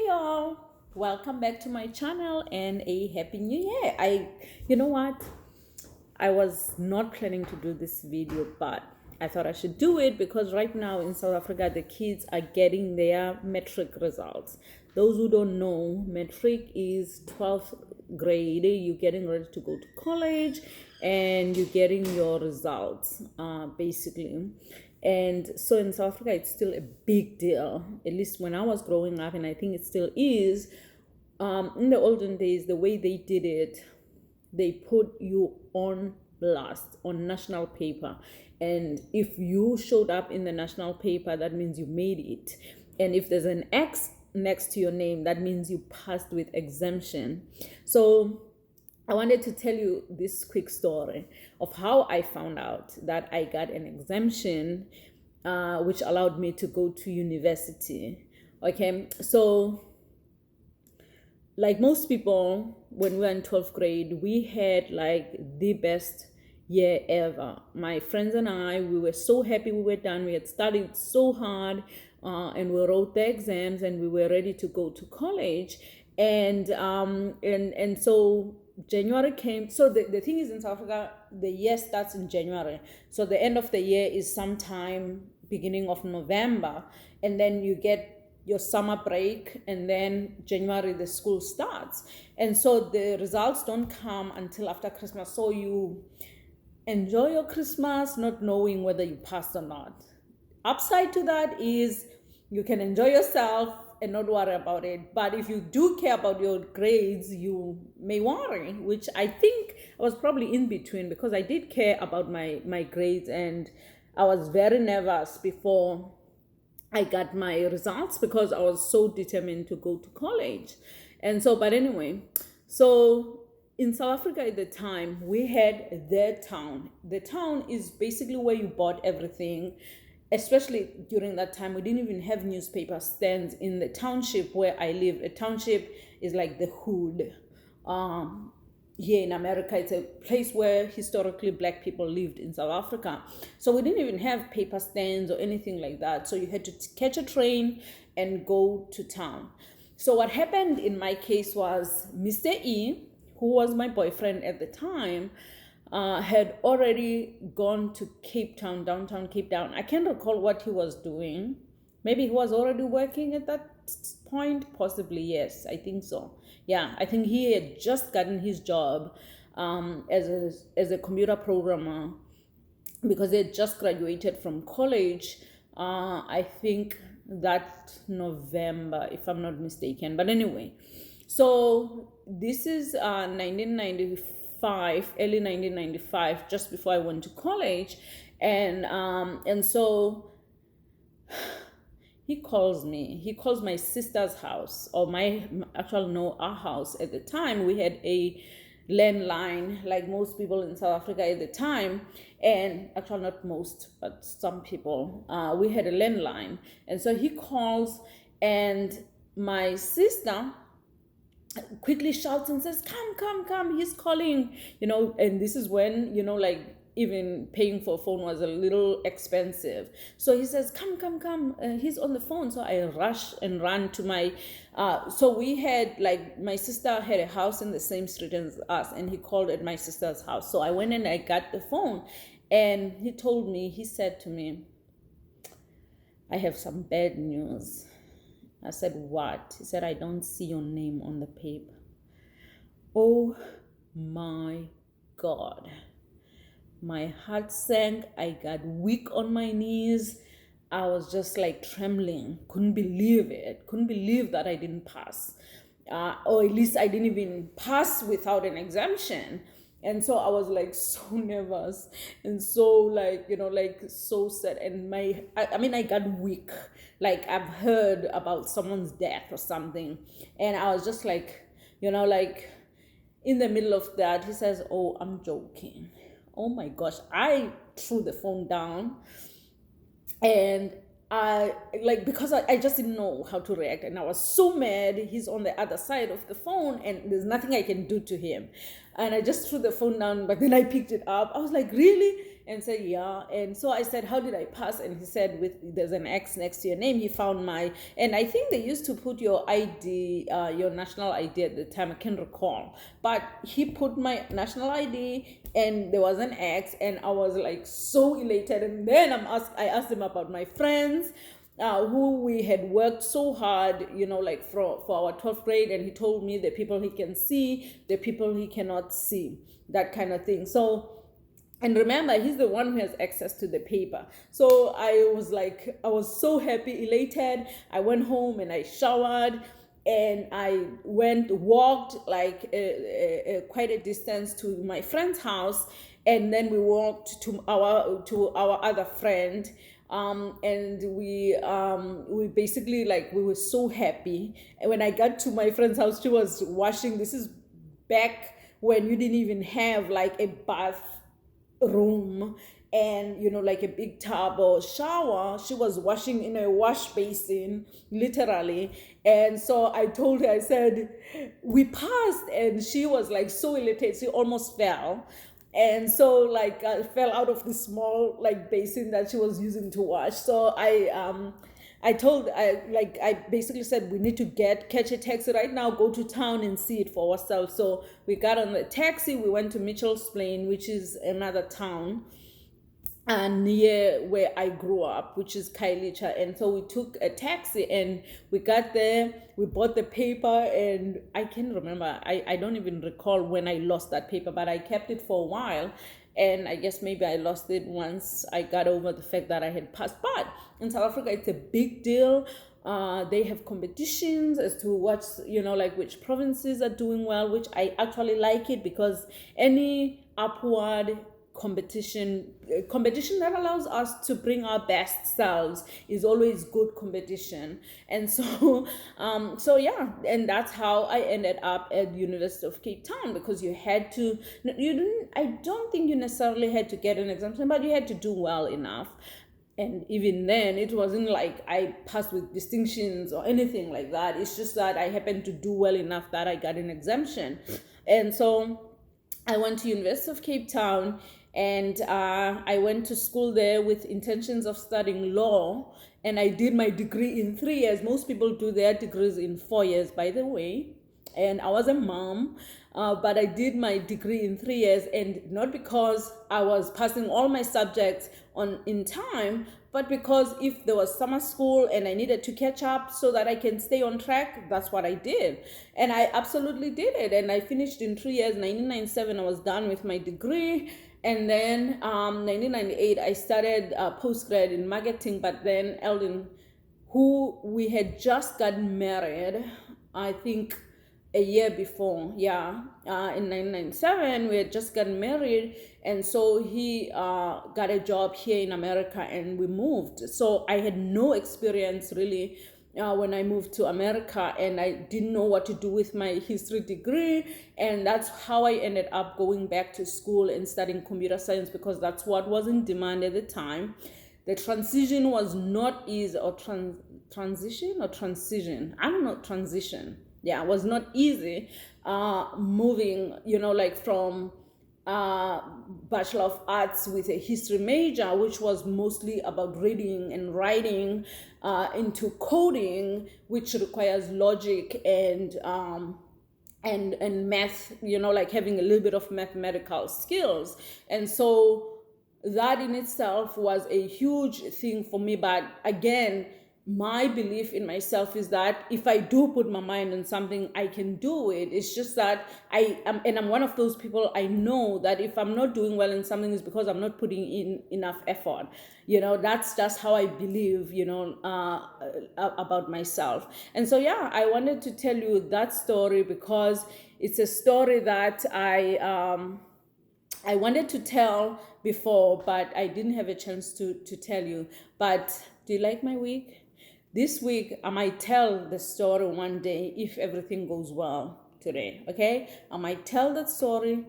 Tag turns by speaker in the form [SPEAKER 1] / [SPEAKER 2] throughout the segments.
[SPEAKER 1] Hey y'all, welcome back to my channel and a happy new year. You know what? I was not planning to do this video, but I thought I should do it because right now in South Africa, the kids are getting their matric results. Those who don't know, matric is 12th grade. You're getting ready to go to college and you're getting your results, basically. And so in South Africa, it's still a big deal, at least when I was growing up, and I think it still is. In the olden days, the way they did it, they put you on blast on national paper. And if you showed up in the national paper, that means you made it. And if there's an X next to your name, that means you passed with exemption. So I wanted to tell you this quick story of how I found out that I got an exemption, which allowed me to go to university. Okay, so like most people, when we were in 12th grade, we had like the best year ever. My friends and I, we were so happy we were done. We had studied so hard, and we wrote the exams, and we were ready to go to college. And so January came. So the thing is, in South Africa, the year starts in January. So the end of the year is sometime beginning of November, and then you get your summer break, and then January the school starts. And so the results don't come until after Christmas. So you enjoy your Christmas not knowing whether you passed or not. Upside to that is you can enjoy yourself and not worry about it. But if you do care about your grades, you may worry, which I think I was probably in between, because I did care about my grades, and I was very nervous before I got my results because I was so determined to go to college. And so, but anyway, so in South Africa at the time, we had the town. The town is basically where you bought everything. Especially during that time, we didn't even have newspaper stands in the township where I live. A township is like the hood. Here in America, it's a place where historically Black people lived in South Africa. So we didn't even have paper stands or anything like that. So you had to catch a train and go to town. So what happened in my case was Mr. E, who was my boyfriend at the time, had already gone to Cape Town, downtown Cape Town. I can't recall what he was doing. Maybe he was already working at that point. Possibly, yes, I think so. Yeah, I think he had just gotten his job as a computer programmer, because he had just graduated from college. I think that November, if I'm not mistaken. But anyway, so this is 1995, early 1995, just before I went to college, and so he calls me. He calls my sister's house, or our house. At the time, we had a landline, like most people in South Africa at the time, and actually not most, but some people. We had a landline, and so he calls, and my sister quickly shouts and says, come, he's calling, and this is when, like, even paying for a phone was a little expensive. So he says, come, he's on the phone. So I rush and run to my, so we had, like, my sister had a house in the same street as us, and he called at my sister's house. So I went and I got the phone, and he said to me, I have some bad news. I said, what? He said, I don't see your name on the paper. Oh my God. My heart sank. I got weak on my knees. I was just like trembling. Couldn't believe it. Couldn't believe that I didn't pass. Or at least I didn't even pass without an exemption. And so I was like so nervous and so like, so sad. And I got weak. Like I've heard about someone's death or something. And I was just like, like in the middle of that, he says, oh, I'm joking. Oh my gosh, I threw the phone down, and because I just didn't know how to react, and I was so mad. He's on the other side of the phone and there's nothing I can do to him, and I just threw the phone down. But then I picked it up. I was like, really? and said, yeah. And so I said, how did I pass? And he said, there's an X next to your name. He found and I think they used to put your ID, your national ID at the time. I can't recall, but he put my national ID and there was an X, and I was like so elated. And then I asked him about my friends, who we had worked so hard, like for our 12th grade, and he told me the people he can see, the people he cannot see, that kind of thing. So, and remember, he's the one who has access to the paper. So I was so happy, elated. I went home and I showered, and I walked like quite a distance to my friend's house, and then we walked to our other friend, and we basically, like, we were so happy. And when I got to my friend's house, she was washing. This is back when you didn't even have like a bathroom and like a big tub or shower. She was washing in a wash basin, literally. And so I told her, I said, we passed, and she was like so elated, she almost fell. And so, like, I fell out of the small like basin that she was using to wash. So I basically said, we need to catch a taxi right now, go to town and see it for ourselves. So we got on the taxi, we went to Mitchell's Plain, which is another town near where I grew up, which is Kailicha. And so we took a taxi and we got there, we bought the paper, and I can't remember, I don't even recall when I lost that paper, but I kept it for a while. And I guess maybe I lost it once I got over the fact that I had passed. But in South Africa, it's a big deal. They have competitions as to what's, like which provinces are doing well, which I actually like it, because any upward competition that allows us to bring our best selves is always good competition. And so and that's how I ended up at University of Cape Town, because I don't think you necessarily had to get an exemption, but you had to do well enough. And even then, it wasn't like I passed with distinctions or anything like that. It's just that I happened to do well enough that I got an exemption. And so I went to University of Cape Town, and I went to school there with intentions of studying law, and I did my degree in 3 years. Most people do their degrees in 4 years, by the way. And I was a mom, but I did my degree in 3 years, and not because I was passing all my subjects in time, but because if there was summer school and I needed to catch up so that I can stay on track, that's what I did. And I absolutely did it. And I finished in 3 years. 1997, I was done with my degree. And then 1998, I started postgrad in marketing. But then Eldon, who we had just gotten married, I think a year before, in 1997, we had just gotten married, and so he got a job here in America, and we moved. So I had no experience really when I moved to America, and I didn't know what to do with my history degree, and that's how I ended up going back to school and studying computer science, because that's what was in demand at the time. The transition was not easy, or transition. Yeah, it was not easy moving, like from Bachelor of Arts with a history major, which was mostly about reading and writing, into coding, which requires logic and math, like having a little bit of mathematical skills. And so that in itself was a huge thing for me. But again, my belief in myself is that if I do put my mind on something, I can do it. It's just that I'm one of those people. I know that if I'm not doing well in something, it's because I'm not putting in enough effort. That's just how I believe, about myself. And so, I wanted to tell you that story, because it's a story that I wanted to tell before, but I didn't have a chance to tell you. But do you like my wig? This week, I might tell the story one day if everything goes well today, okay? I might tell that story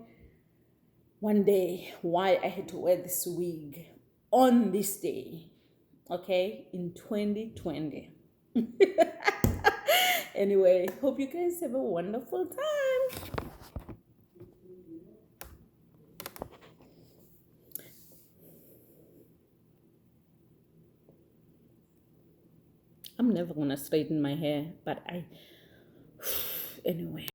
[SPEAKER 1] one day why I had to wear this wig on this day, okay, in 2020. Anyway, hope you guys have a wonderful time. never gonna straighten my hair, but I anyway.